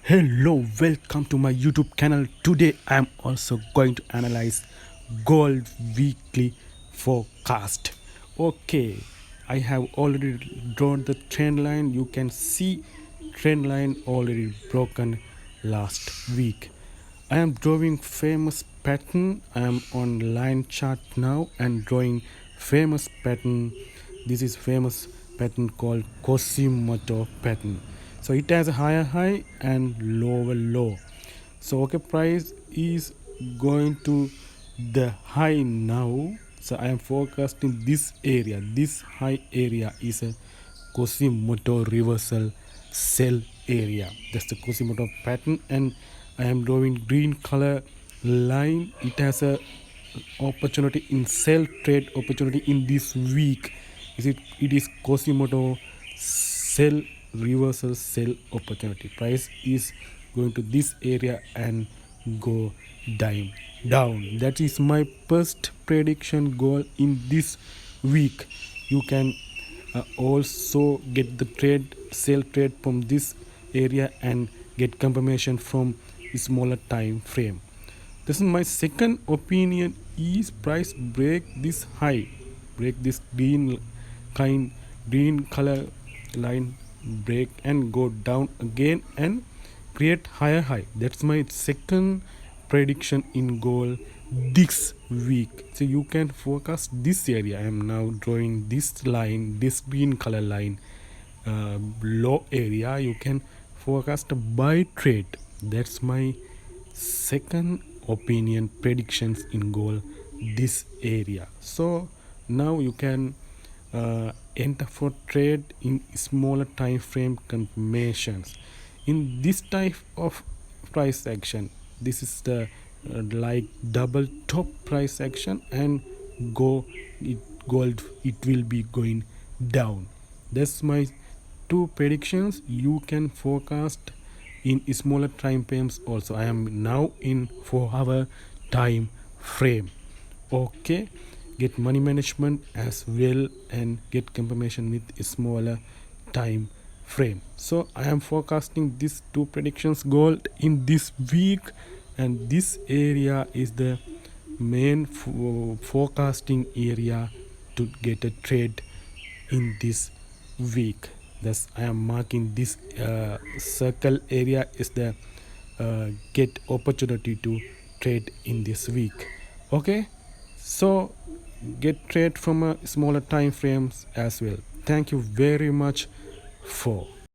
Hello, welcome to my YouTube channel. Today I am also going to analyze gold weekly forecast. Okay, I have already drawn the trend line. You can see trend line already broken last week. I am drawing famous pattern. I am on line chart now and drawing famous pattern. This is famous pattern called Cosimoto pattern. So it has a higher high and lower low. So okay, price is going to the high now. So I am forecasting this area. This high area is a Cosimoto reversal sell area. That's the Cosimoto pattern, and I am drawing green color line. It has a opportunity in sell trade opportunity in this week. It is Cosimoto sell reversal sell opportunity. Price is going to this area and go down. That is my first prediction goal in this week. You can also get the trade sell trade from this area and get confirmation from smaller time frame. This is my second opinion. Is price break this high, break this green color line, break and go down again and create higher high. That's my second prediction in gold this week. So you can forecast this area. I am now drawing this line, this green color line, low area. You can forecast a buy trade. That's my second opinion predictions in gold this area. So now you can enter for trade in smaller time frame confirmations in this type of price action. This is the like double top price action and gold it will be going down. That's my two predictions. You can forecast in smaller time frames also. I am now in 4-hour time frame. Okay, get money management as well and get confirmation with a smaller time frame. So I am forecasting these two predictions gold in this week, and this area is the main forecasting area to get a trade in this week. Thus I am marking this circle area is the get opportunity to trade in this week. Okay, so get trade from a smaller time frames as well. Thank you very much for